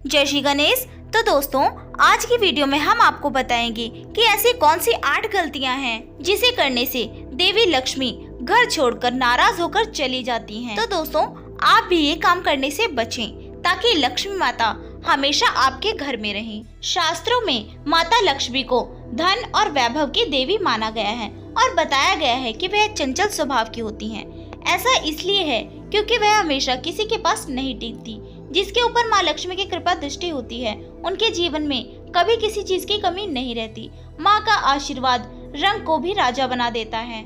जय श्री गणेश। तो दोस्तों, आज की वीडियो में हम आपको बताएंगे कि ऐसी कौन सी 8 गलतियां हैं जिसे करने से देवी लक्ष्मी घर छोड़कर नाराज होकर चली जाती हैं। तो दोस्तों, आप भी ये काम करने से बचें ताकि लक्ष्मी माता हमेशा आपके घर में रहें। शास्त्रों में माता लक्ष्मी को धन और वैभव की देवी माना गया है और बताया गया है कि वह चंचल स्वभाव की होती हैं। ऐसा इसलिए है क्योंकि वह हमेशा किसी के पास नहीं टिकती। जिसके ऊपर माँ लक्ष्मी की कृपा दृष्टि होती है, उनके जीवन में कभी किसी चीज की कमी नहीं रहती। माँ का आशीर्वाद रंग को भी राजा बना देता है।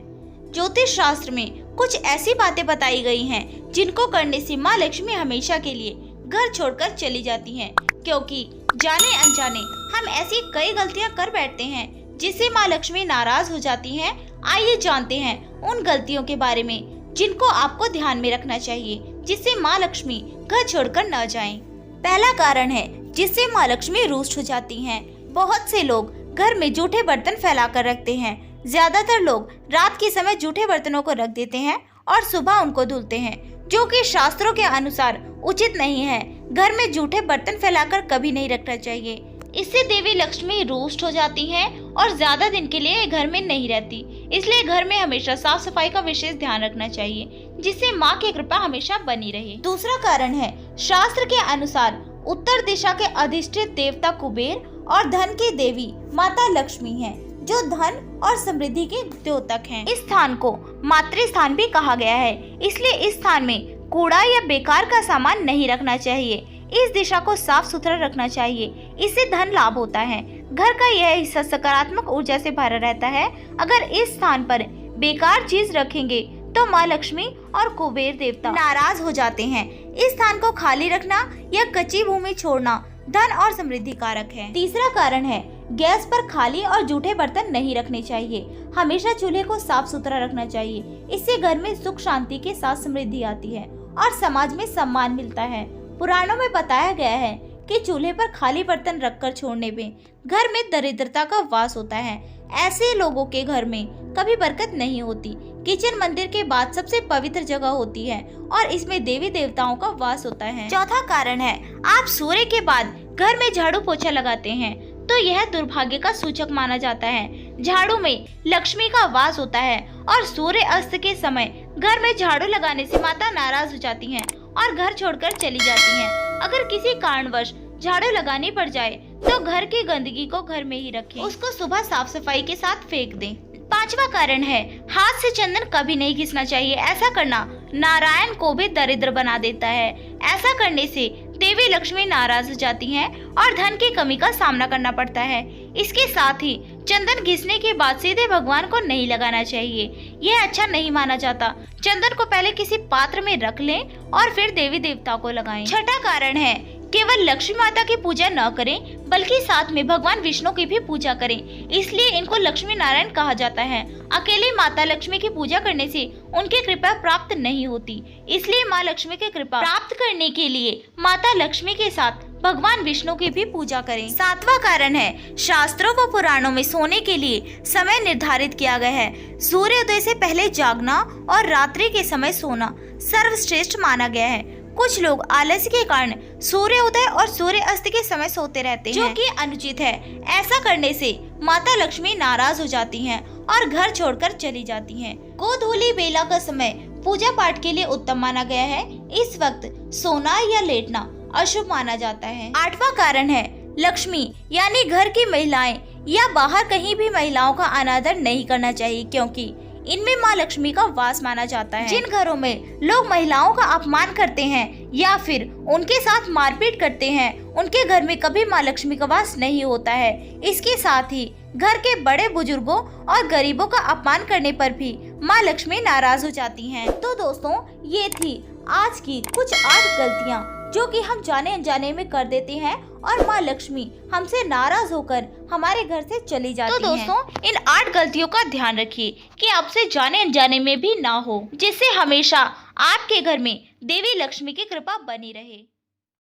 ज्योतिष शास्त्र में कुछ ऐसी बातें बताई गई हैं जिनको करने से माँ लक्ष्मी हमेशा के लिए घर छोड़कर चली जाती हैं, क्योंकि जाने अनजाने हम ऐसी कई गलतियां कर बैठते हैं जिससे माँ लक्ष्मी नाराज हो जाती हैं। आइए जानते हैं उन गलतियों के बारे में जिनको आपको ध्यान में रखना चाहिए जिससे माँ लक्ष्मी घर छोड़कर न जाएं। पहला कारण है जिससे माँ लक्ष्मी रुष्ट हो जाती हैं। बहुत से लोग घर में जूठे बर्तन फैला कर रखते हैं। ज्यादातर लोग रात के समय जूठे बर्तनों को रख देते हैं और सुबह उनको धुलते हैं, जो कि शास्त्रों के अनुसार उचित नहीं है। घर में जूठे बर्तन फैलाकर कभी नहीं रखना चाहिए। इससे देवी लक्ष्मी रुष्ट हो जाती हैं और ज्यादा दिन के लिए घर में नहीं रहती। इसलिए घर में हमेशा साफ सफाई का विशेष ध्यान रखना चाहिए जिससे माँ की कृपा हमेशा बनी रहे। दूसरा कारण है, शास्त्र के अनुसार उत्तर दिशा के अधिष्ठित देवता कुबेर और धन की देवी माता लक्ष्मी हैं, जो धन और समृद्धि के द्योतक हैं। इस स्थान को मातृ स्थान भी कहा गया है, इसलिए इस स्थान में कूड़ा या बेकार का सामान नहीं रखना चाहिए। इस दिशा को साफ सुथरा रखना चाहिए, इससे धन लाभ होता है। घर का यह हिस्सा सकारात्मक ऊर्जा से भरा रहता है। अगर इस स्थान पर बेकार चीज रखेंगे तो माँ लक्ष्मी और कुबेर देवता नाराज हो जाते हैं। इस स्थान को खाली रखना या कच्ची भूमि छोड़ना धन और समृद्धि कारक है। तीसरा कारण है, गैस पर खाली और जूठे बर्तन नहीं रखने चाहिए। हमेशा चूल्हे को साफ सुथरा रखना चाहिए। इससे घर में सुख शांति के साथ समृद्धि आती है और समाज में सम्मान मिलता है। पुराणों में बताया गया है कि चूल्हे पर खाली बर्तन रखकर छोड़ने में घर में दरिद्रता का वास होता है। ऐसे लोगों के घर में कभी बरकत नहीं होती। किचन मंदिर के बाद सबसे पवित्र जगह होती है और इसमें देवी देवताओं का वास होता है। चौथा कारण है, आप सूर्य के बाद घर में झाड़ू पोछा लगाते हैं तो यह दुर्भाग्य का सूचक माना जाता है। झाड़ू में लक्ष्मी का वास होता है और सूर्य अस्त के समय घर में झाड़ू लगाने से माता नाराज हो जाती हैं और घर छोड़कर चली जाती हैं। अगर किसी कारणवश झाड़ू लगानी पड़ जाए तो घर की गंदगी को घर में ही रखें, उसको सुबह साफ सफाई के साथ फेंक दें। पांचवा कारण है, हाथ से चंदन कभी नहीं घिसना चाहिए। ऐसा करना नारायण को भी दरिद्र बना देता है। ऐसा करने से देवी लक्ष्मी नाराज हो जाती हैं और धन की कमी का सामना करना पड़ता है। इसके साथ ही चंदन घिसने के बाद सीधे भगवान को नहीं लगाना चाहिए, यह अच्छा नहीं माना जाता। चंदन को पहले किसी पात्र में रख लें और फिर देवी देवता को लगाएं। छठा कारण है, केवल लक्ष्मी माता की पूजा न करें बल्कि साथ में भगवान विष्णु की भी पूजा करें, इसलिए इनको लक्ष्मी नारायण कहा जाता है। अकेले माता लक्ष्मी की पूजा करने से उनकी कृपा प्राप्त नहीं होती, इसलिए माँ लक्ष्मी की कृपा प्राप्त करने के लिए माता लक्ष्मी के साथ भगवान विष्णु की भी पूजा करें। सातवां कारण है, शास्त्रों व पुराणों में सोने के लिए समय निर्धारित किया गया है। सूर्योदय से पहले जागना और रात्रि के समय सोना सर्वश्रेष्ठ माना गया है। कुछ लोग आलस्य के कारण सूर्योदय और सूर्य अस्त के समय सोते रहते हैं, जो कि अनुचित है। ऐसा करने से माता लक्ष्मी नाराज हो जाती हैं और घर छोड़कर चली जाती हैं। गोधूली बेला का समय पूजा पाठ के लिए उत्तम माना गया है। इस वक्त सोना या लेटना अशुभ माना जाता है। आठवां कारण है, लक्ष्मी यानी घर की महिलाएं या बाहर कहीं भी महिलाओं का अनादर नहीं करना चाहिए, क्योंकि इनमें माँ लक्ष्मी का वास माना जाता है। जिन घरों में लोग महिलाओं का अपमान करते हैं या फिर उनके साथ मारपीट करते हैं, उनके घर में कभी माँ लक्ष्मी का वास नहीं होता है। इसके साथ ही घर के बड़े बुजुर्गों और गरीबों का अपमान करने पर भी माँ लक्ष्मी नाराज हो जाती हैं। तो दोस्तों, ये थी आज की कुछ 8 गलतियाँ जो कि हम जाने अनजाने में कर देते हैं और माँ लक्ष्मी हमसे नाराज होकर हमारे घर से चली जाती हैं। तो दोस्तों, इन 8 गलतियों का ध्यान रखिए कि आपसे जाने अनजाने में भी ना हो, जिससे हमेशा आपके घर में देवी लक्ष्मी की कृपा बनी रहे।